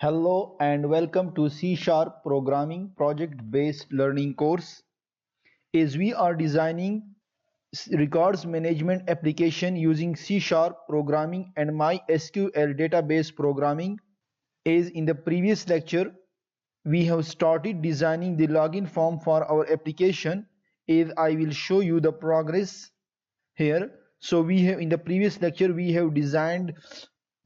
Hello and welcome to C Sharp Programming Project Based Learning course. As we are designing records management application using C Sharp programming and MySQL database programming. As in the previous lecture, we have started designing the login form for our application. As I will show you the progress here. So we have in the previous lecture we have designed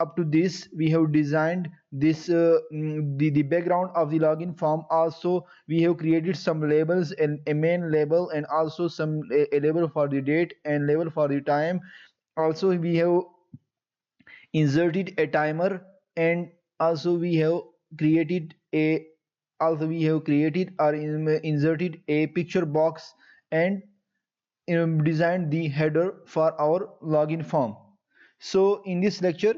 up to this we have designed this the background of the login form. Also we have created some labels and a main label and also a label for the date and label for the time. Also we have inserted a timer, and also we have created a also we have created or inserted a picture box and designed the header for our login form. So in this lecture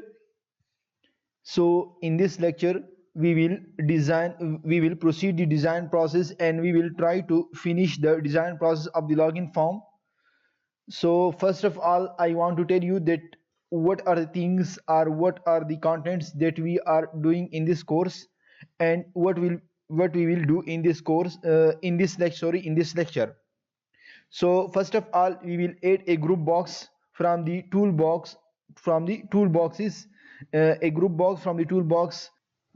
we will proceed the design process, and we will try to finish the design process of the login form. So first of all, I want to tell you that what are the things or what are the contents that we are doing in this course, and what we will do in this course in this lecture. So first of all, we will add a group box from the toolbox from the toolboxes, a group box from the toolbox.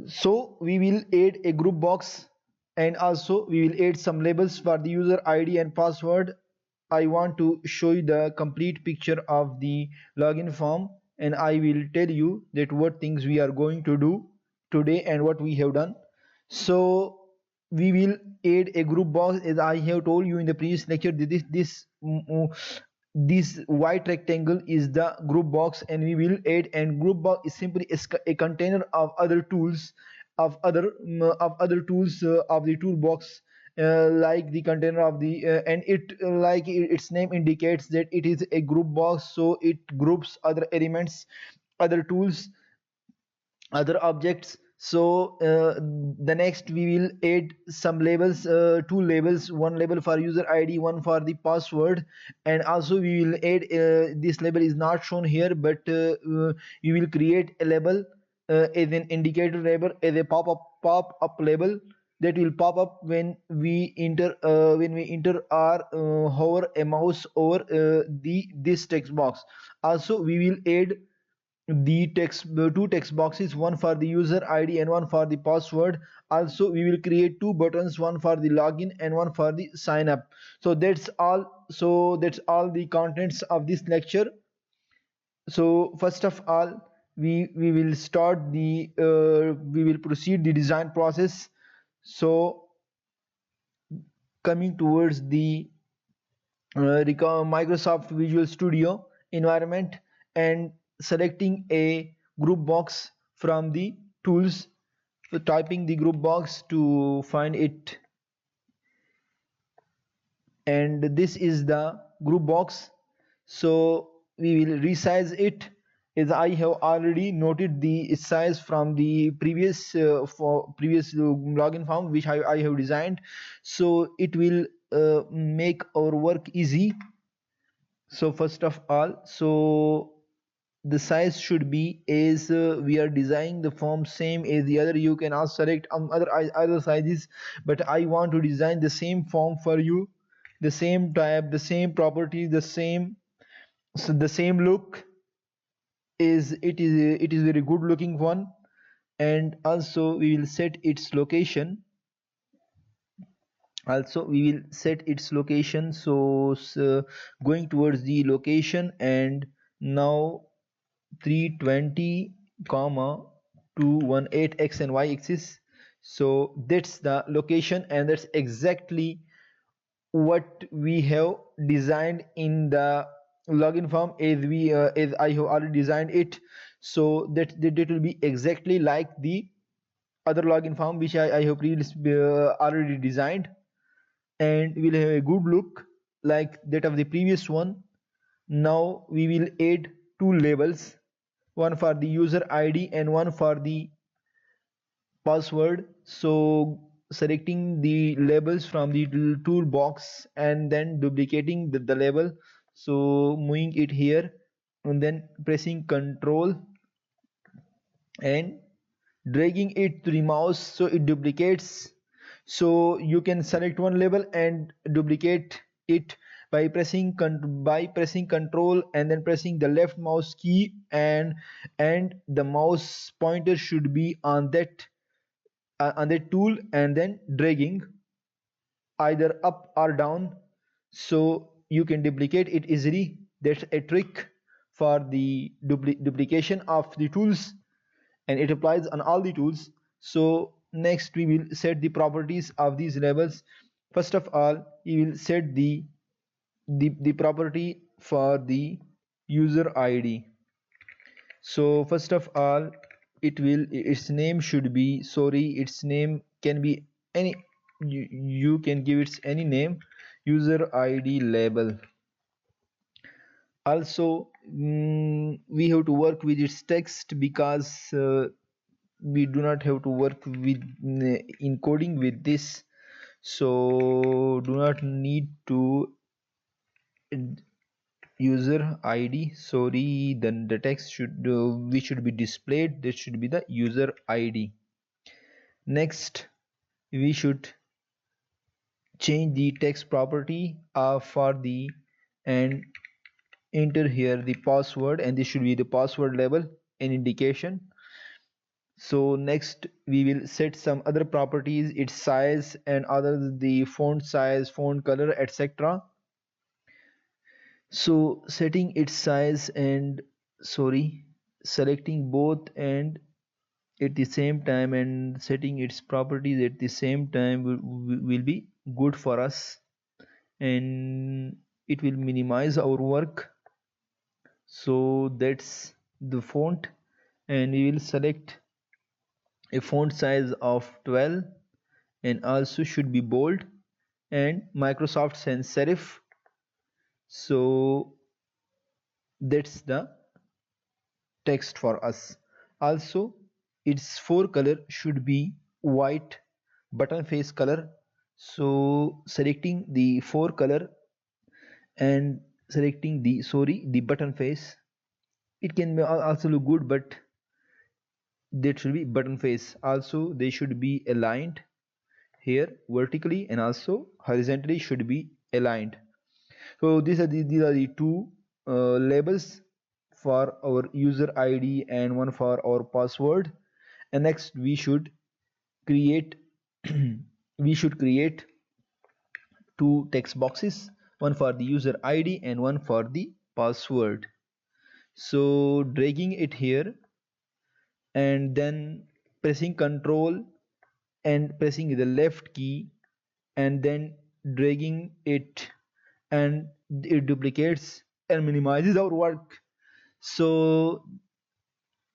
So we will add a group box, and also we will add some labels for the user ID and password. I want to show you the complete picture of the login form, and I will tell you that what things we are going to do today and what we have done. So we will add a group box. As I have told you in the previous lecture, this white rectangle is the group box, and we will add, and group box is simply a container of other tools of other tools of the toolbox, like the container of the and it like its name indicates that it is a group box, so it groups other elements, other tools, other objects. So the next we will add some labels, two labels, one label for user ID, one for the password. And also we will add, this label is not shown here, but we will create a label, as an indicator label, as a pop up label that will pop up when we enter or hover a mouse over the this text box. Also we will add the two text boxes, one for the user ID and one for the password. Also we will create two buttons, one for the login and one for the sign up. So that's all the contents of this lecture. So first of all, we will start the we will proceed the design process. So coming towards the Microsoft Visual Studio environment, and selecting a group box from the tools. So typing the group box to find it, and this is the group box. So we will resize it, as I have already noted the size from the previous login form which I have designed. So it will make our work easy. So first of all, so the size should be, as we are designing the form same as the other. You can also select other sizes, but I want to design the same form for you, the same type, the same properties, the same look. Is it is very good looking one. And also we will set its location. So going towards the location, and now 320 comma 218 x and y axis. So that's the location, and that's exactly what we have designed in the login form, as I have already designed it. So that will be exactly like the other login form which I have previously already designed, and will have a good look like that of the previous one. Now we will add two labels, one for the user ID and one for the password. So selecting the labels from the toolbox and then duplicating the label, so moving it here and then pressing Ctrl and dragging it to the mouse so it duplicates. So you can select one label and duplicate it by pressing control and then pressing the left mouse key, and the mouse pointer should be on that tool, and then dragging either up or down so you can duplicate it easily. That's a trick for the duplication of the tools, and it applies on all the tools. So next we will set the properties of these labels. First of all, we will set the property for the user ID. So first of all, its name should be, sorry, its name can be any, you can give it any name, user ID label. Also, we have to work with its text because we do not have to work with encoding with this, so do not need to user id, sorry, then the text should we should be displayed, this should be the user id. Next, we should change the text property for the, and enter here the password, and this should be the password label, an indication. So next we will set some other properties, its size and other, the font size, font color, etc. So setting its size and, sorry, selecting both and at the same time and setting its properties at the same time will be good for us, and it will minimize our work. So that's the font, and we will select a font size of 12, and also should be bold and Microsoft Sans Serif. So that's the text for us. Also, its fore color should be white button face color. So selecting the fore color and selecting the, sorry, the button face, it can also look good, but that should be button face. Also they should be aligned here vertically, and also horizontally should be aligned. So these are the two labels for our user id and one for our password. And next we should create we should create two text boxes, one for the user id and one for the password. So dragging it here and then pressing control and pressing the left key, and then dragging it, and it duplicates and minimizes our work. So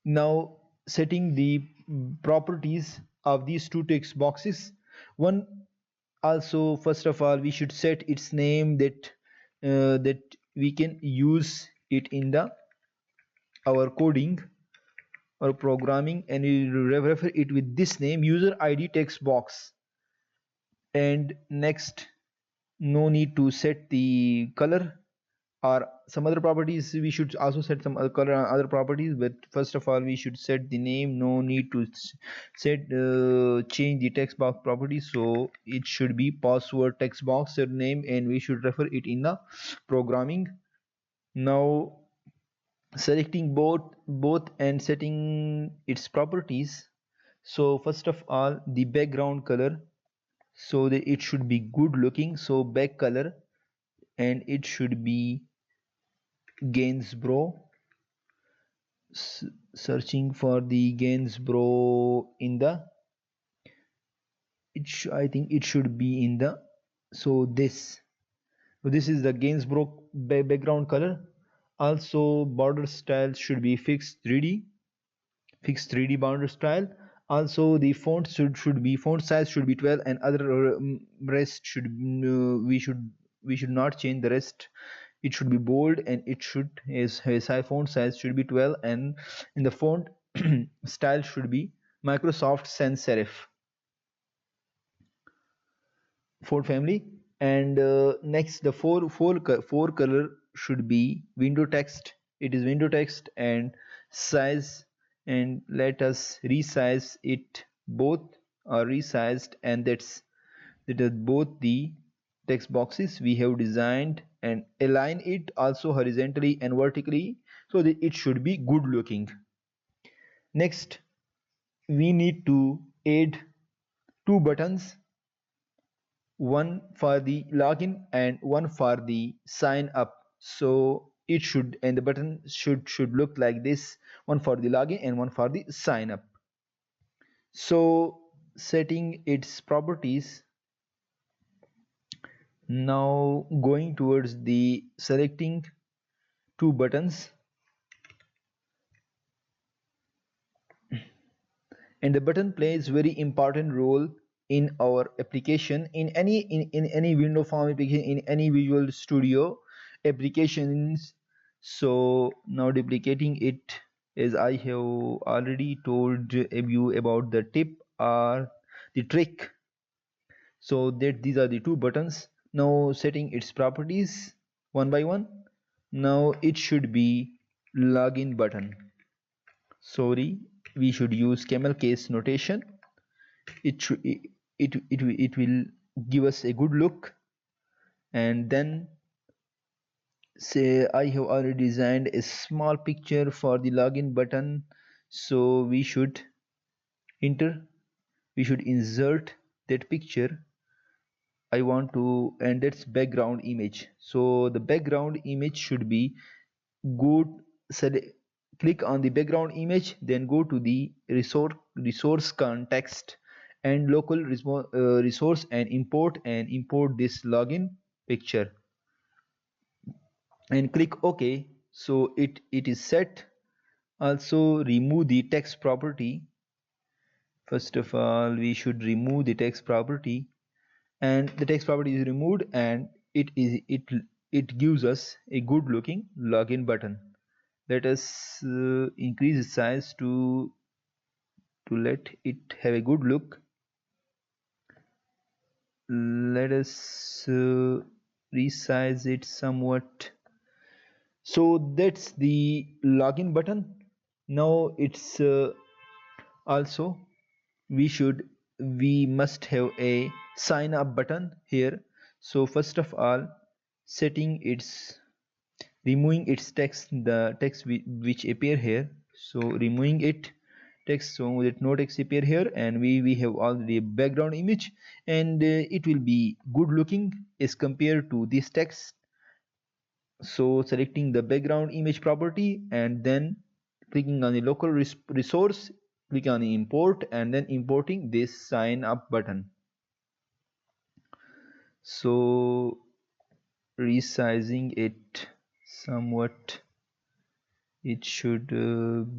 now setting the properties of these two text boxes. One, also first of all we should set its name, that we can use it in the our coding or programming, and we refer it with this name, user id text box. And next, no need to set the color or some other properties. We should also set some other color and other properties, but first of all we should set the name. No need to set change the text box property, so it should be password text box name, and we should refer it in the programming. Now selecting both and setting its properties. So first of all, the background color, so that it should be good looking, so back color, and it should be Gainsborough. Searching for the Gainsborough in the, I think it should be in the, so this is the Gainsborough background color. Also border style should be fixed 3D border style. Also the font should be, font size should be 12, and other rest should we should not change the rest. It should be bold, and it should his font size should be 12, and in the font style should be Microsoft Sans Serif font family. And next, the four color should be window text. It is window text, and size and let us resize it. Both are resized, and that is both the text boxes we have designed, and align it also horizontally and vertically so that it should be good looking. Next, we need to add two buttons, one for the login and one for the sign up. So it should, and the button should look like this, one for the login and one for the sign up. So setting its properties, now going towards the selecting two buttons, and the button plays very important role in our application, in any window form application, in any Visual Studio applications. So now duplicating it, as I have already told you about the tip or the trick. So that these are the two buttons. Now setting its properties one by one. Now it should be login button. Sorry, we should use camel case notation. It will give us a good look. And then say I have already designed a small picture for the login button, so we should insert that picture. I want to, and that's background image. So the background image should be good. Select, click on the background image, then go to the resource context and local resource, and import this login picture, and click OK. So it is set. Also remove the text property. First of all, we should remove the text property, and the text property is removed, and it gives us a good looking login button. Let us increase its size to let it have a good look. Let us resize it somewhat. So that's the login button. Now it's also we must have a sign up button here. So first of all, setting its, removing its text, the text which appear here. So removing it text, so that no text appear here, and we have already background image, and it will be good looking as compared to this text. So selecting the background image property, and then clicking on the local resource, click on the import, and then importing this sign up button. So resizing it somewhat, it should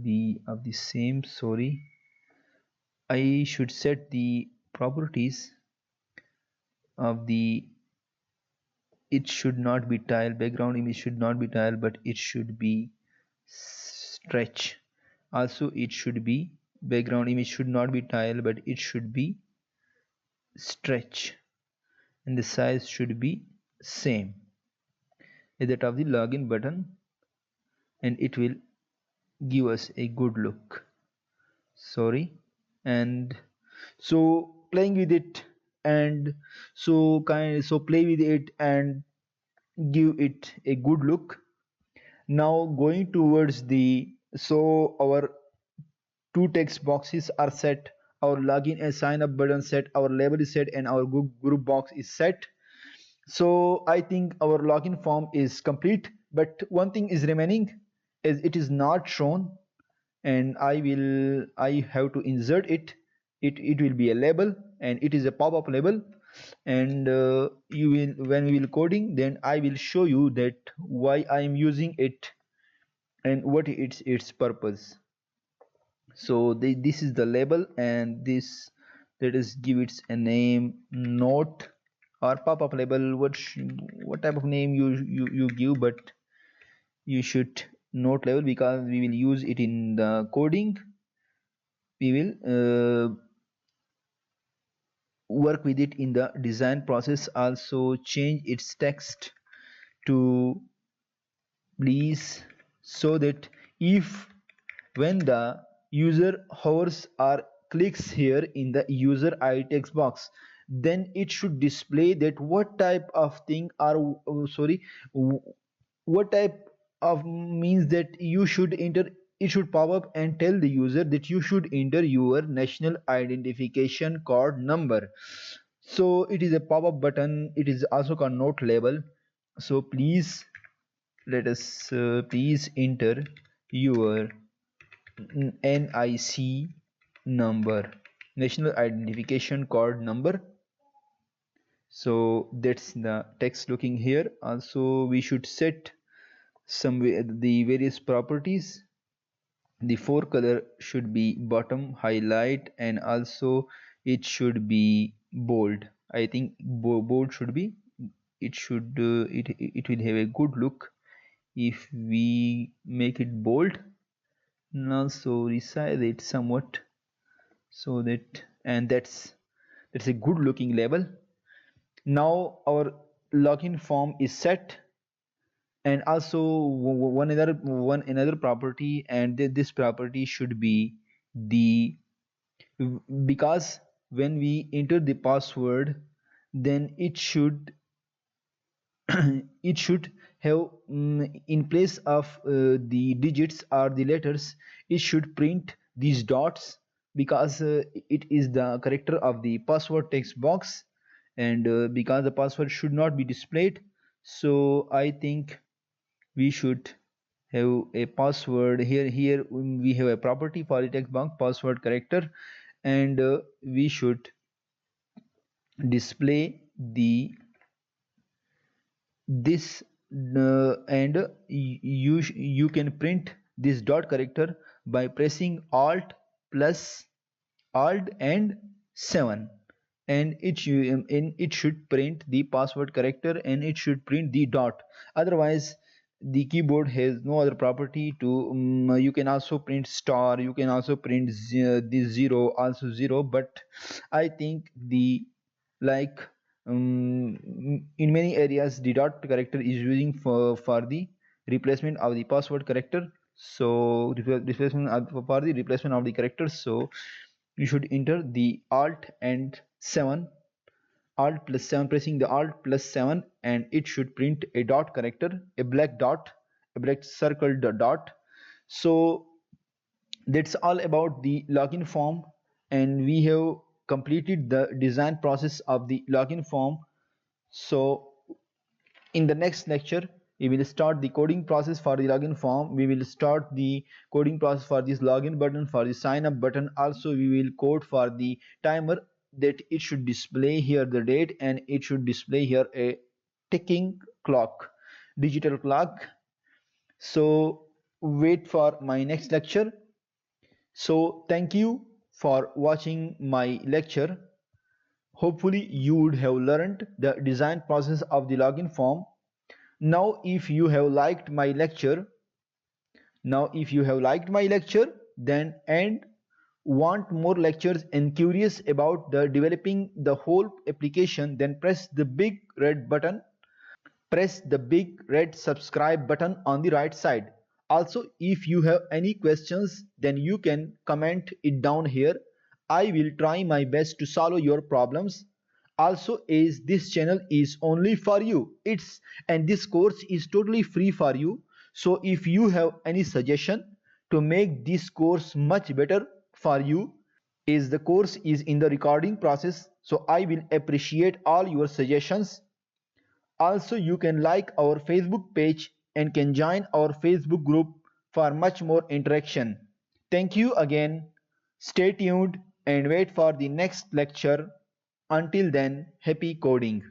be of the same. Sorry, I should set the properties of the, it should not be tile, background image should not be tile, but it should be stretch. Also it should be, background image should not be tile, but it should be stretch, and the size should be same as that of the login button, and it will give us a good look. Sorry. And so playing with it, and so play with it and give it a good look. Now going towards the, so our two text boxes are set, our login and sign up button set, our label is set, and our group box is set. So I think our login form is complete, but one thing is remaining, as it is not shown, and I have to insert it. It will be a label, and it is a pop-up label, and you will, when we will coding, then I will show you that why I am using it and what its purpose. So this is the label, and this, let us give it a name, note or pop-up label. What type of name you give, but you should note label, because we will use it in the coding. We will work with it in the design process. Also change its text to please, so that if when the user hovers or clicks here in the user ID text box, then it should display that what type of thing or what type of means that you should enter. It should pop up and tell the user that you should enter your national identification card number. So it is a pop-up button. It is also called note label. So please let us please enter your NIC number, national identification card number. So that's the text looking here. Also we should set some the various properties. The four color should be bottom highlight, and also it should be bold. I think bold should be, it should it will have a good look if we make it bold, and also resize it somewhat so that, and that's a good looking label. Now our login form is set, and also one another property, and this property should be the, because when we enter the password, then it should it should have in place of the digits or the letters, it should print these dots, because it is the character of the password text box, and because the password should not be displayed, so I think we should have a password here we have a property for the text box password character, and we should display the this and you can print this dot character by pressing alt and 7, and it should print the password character, and it should print the dot. Otherwise the keyboard has no other property to you can also print star, you can also print the zero, also zero, but I think the, like in many areas the dot character is using for the replacement of the password character. So replacement for the replacement of the characters, so you should enter the alt and 7, alt plus 7, pressing the alt plus 7, and it should print a dot character, a black dot, a black circled dot. So that's all about the login form, and we have completed the design process of the login form. So in the next lecture we will start the coding process for the login form. We will start the coding process for this login button, for the sign up button. Also we will code for the timer, that it should display here the date, and it should display here a ticking clock, digital clock. So wait for my next lecture. So thank you for watching my lecture. Hopefully you would have learned the design process of the login form. Now if you have liked my lecture, then and want more lectures and curious about the developing the whole application, then press the big red button, press the big red subscribe button on the right side. Also if you have any questions, then you can comment it down here. I will try my best to solve your problems. Also, as this channel is only for you, and this course is totally free for you, so if you have any suggestion to make this course much better for you, as the course is in the recording process, so I will appreciate all your suggestions. Also you can like our Facebook page and can join our Facebook group for much more interaction. Thank you again. Stay tuned and wait for the next lecture. Until then, happy coding.